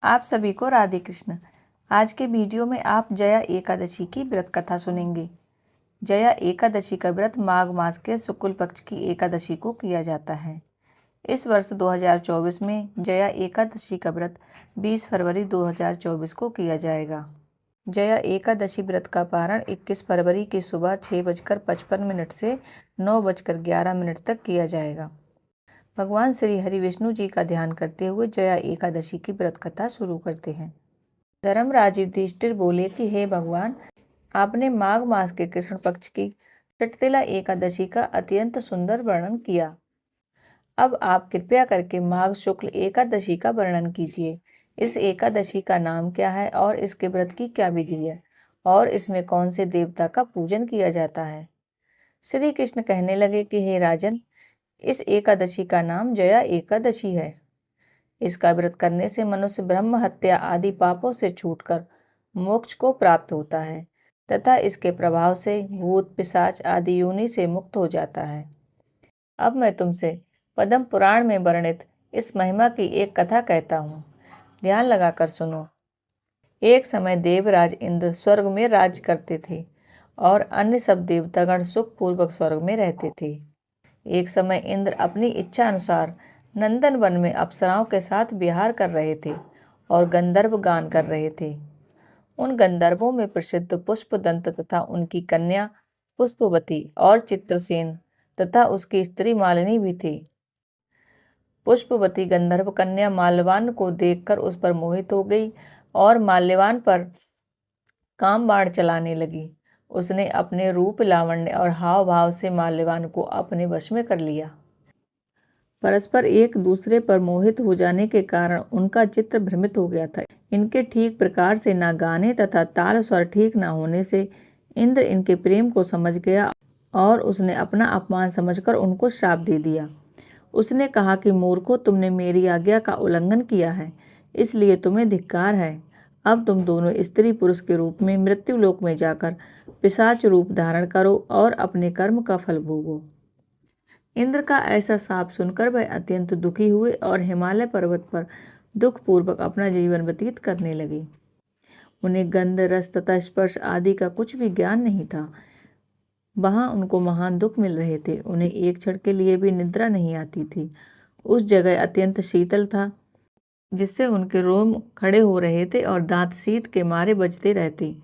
आप सभी को राधे कृष्ण। आज के वीडियो में आप जया एकादशी की व्रत कथा सुनेंगे। जया एकादशी का व्रत माघ मास के शुक्ल पक्ष की एकादशी को किया जाता है। इस वर्ष 2024 में जया एकादशी का व्रत 20 फरवरी 2024 को किया जाएगा। जया एकादशी व्रत का पारण 21 फरवरी की सुबह 6:55 से 9:11 तक किया जाएगा। भगवान श्री हरि विष्णु जी का ध्यान करते हुए जया एकादशी की व्रत कथा शुरू करते हैं। धर्मराज युधिष्ठिर बोले कि हे भगवान, आपने माघ मास के कृष्ण पक्ष की तटतिला एकादशी का अत्यंत सुंदर वर्णन किया। अब आप कृपया करके माघ शुक्ल एकादशी का वर्णन कीजिए। इस एकादशी का नाम क्या है और इसके व्रत की क्या विधि है और इसमें कौन से देवता का पूजन किया जाता है। श्री कृष्ण कहने लगे कि हे राजन, इस एकादशी का नाम जया एकादशी है। इसका व्रत करने से मनुष्य ब्रह्म हत्या आदि पापों से छूटकर मोक्ष को प्राप्त होता है तथा इसके प्रभाव से भूत पिशाच आदि योनि से मुक्त हो जाता है। अब मैं तुमसे पद्म पुराण में वर्णित इस महिमा की एक कथा कहता हूँ। ध्यान लगाकर सुनो। एक समय देवराज इंद्र स्वर्ग में राज करते थे और अन्य सब देवतागण सुखपूर्वक स्वर्ग में रहते थे। एक समय इंद्र अपनी इच्छा अनुसार नंदन वन में अप्सराओं के साथ विहार कर रहे थे और गंधर्व गान कर रहे थे। उन गंधर्वों में प्रसिद्ध पुष्पदंत तथा उनकी कन्या पुष्पवती और चित्रसेन तथा उसकी स्त्री मालिनी भी थी। पुष्पवती गंधर्व कन्या माल्यवान को देखकर उस पर मोहित हो गई और माल्यवान पर काम बाण चलाने लगी। उसने अपने रूप लावण्य और हाव भाव से माल्यवान को अपने वश में कर लिया। परस्पर एक दूसरे पर मोहित हो जाने के कारण उनका चित्त भ्रमित हो गया था। इनके ठीक प्रकार से ना गाने तथा ताल स्वर ठीक ना होने से इंद्र इनके प्रेम को समझ गया और उसने अपना अपमान समझकर उनको श्राप दे दिया। उसने कहा कि मूर्खों, तुमने मेरी आज्ञा का उल्लंघन किया है, इसलिए तुम्हें धिक्कार है। अब तुम दोनों स्त्री पुरुष के रूप में मृत्यु लोक में जाकर पिशाच रूप धारण करो और अपने कर्म का फल भोगो। इंद्र का ऐसा शाप सुनकर वह अत्यंत दुखी हुए और हिमालय पर्वत पर दुखपूर्वक अपना जीवन व्यतीत करने लगे। उन्हें गंध रस तथा स्पर्श आदि का कुछ भी ज्ञान नहीं था। वहां उनको महान दुख मिल रहे थे। उन्हें एक क्षण के लिए भी निद्रा नहीं आती थी। उस जगह अत्यंत शीतल था जिससे उनके रोम खड़े हो रहे थे और दांत शीत के मारे बजते रहते।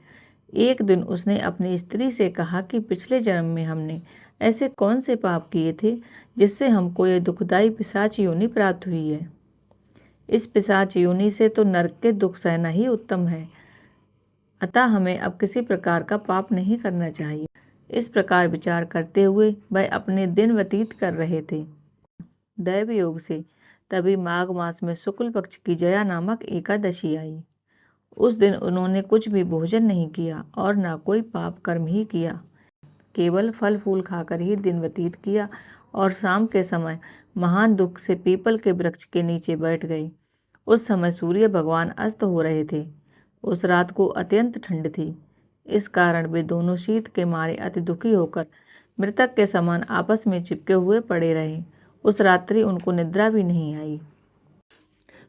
एक दिन उसने अपनी स्त्री से कहा कि पिछले जन्म में हमने ऐसे कौन से पाप किए थे जिससे हमको ये दुखदायी पिशाच योनि प्राप्त हुई है। इस पिशाच योनि से तो नरक के दुख सहना ही उत्तम है, अतः हमें अब किसी प्रकार का पाप नहीं करना चाहिए। इस प्रकार विचार करते हुए वह अपने दिन व्यतीत कर रहे थे। दैव योग से तभी माघ मास में शुक्ल पक्ष की जया नामक एकादशी आई। उस दिन उन्होंने कुछ भी भोजन नहीं किया और ना कोई पाप कर्म ही किया, केवल फल फूल खाकर ही दिन व्यतीत किया और शाम के समय महान दुख से पीपल के वृक्ष के नीचे बैठ गए। उस समय सूर्य भगवान अस्त हो रहे थे। उस रात को अत्यंत ठंड थी। इस कारण वे दोनों शीत के मारे अति दुखी होकर मृतक के समान आपस में चिपके हुए पड़े रहे। उस रात्रि उनको निद्रा भी नहीं आई।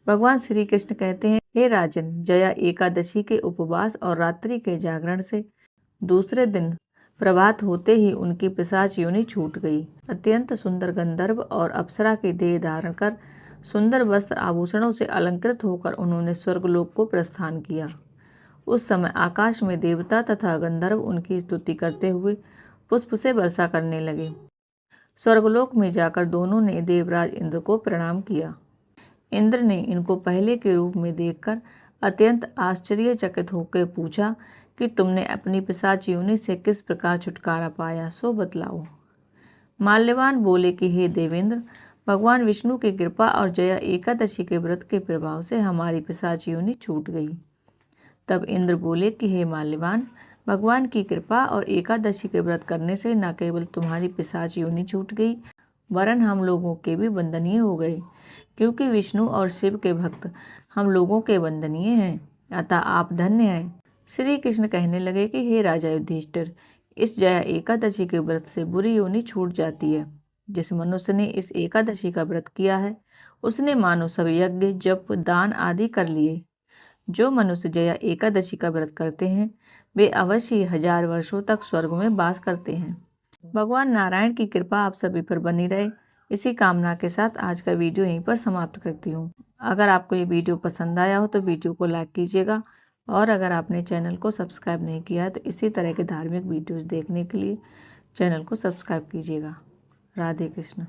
भगवान श्री कृष्ण कहते हैं, हे राजन, जया एकादशी के उपवास और रात्रि के जागरण से दूसरे दिन प्रभात होते ही उनकी पिशाच योनि छूट गई। अत्यंत सुंदर गंधर्व और अप्सरा के देह धारण कर सुंदर वस्त्र आभूषणों से अलंकृत होकर उन्होंने स्वर्गलोक को प्रस्थान किया। उस समय आकाश में देवता तथा गंधर्व उनकी स्तुति करते हुए पुष्प से वर्षा करने लगे। स्वर्गलोक में जाकर दोनों ने देवराज इंद्र को प्रणाम किया। इंद्र ने इनको पहले के रूप में देखकर अत्यंत आश्चर्यचकित होकर पूछा कि तुमने अपनी पिशाच योनि से किस प्रकार छुटकारा पाया, सो बतलाओ। माल्यवान बोले कि हे देवेंद्र, भगवान विष्णु की कृपा और जया एकादशी के व्रत के प्रभाव से हमारी पिशाच योनि छूट गई। तब इंद्र बोले कि हे माल्यवान, भगवान की कृपा और एकादशी के व्रत करने से न केवल तुम्हारी पिशाच योनि छूट गई, वरन हम लोगों के भी वंदनीय हो गए, क्योंकि विष्णु और शिव के भक्त हम लोगों के वंदनीय हैं, अतः आप धन्य हैं। श्री कृष्ण कहने लगे कि हे राजा युधिष्ठिर, इस जया एकादशी के व्रत से बुरी योनि छूट जाती है। जिस मनुष्य ने इस एकादशी का व्रत किया है उसने मानो सब यज्ञ जप दान आदि कर लिए, जो मनुष्य जया एकादशी का व्रत करते हैं वे अवश्य ही 1000 वर्षों तक स्वर्ग में वास करते हैं। भगवान नारायण की कृपा आप सभी पर बनी रहे, इसी कामना के साथ आज का वीडियो यहीं पर समाप्त करती हूँ। अगर आपको ये वीडियो पसंद आया हो तो वीडियो को लाइक कीजिएगा, और अगर आपने चैनल को सब्सक्राइब नहीं किया है तो इसी तरह के धार्मिक वीडियोज़ देखने के लिए चैनल को सब्सक्राइब कीजिएगा। राधे कृष्ण।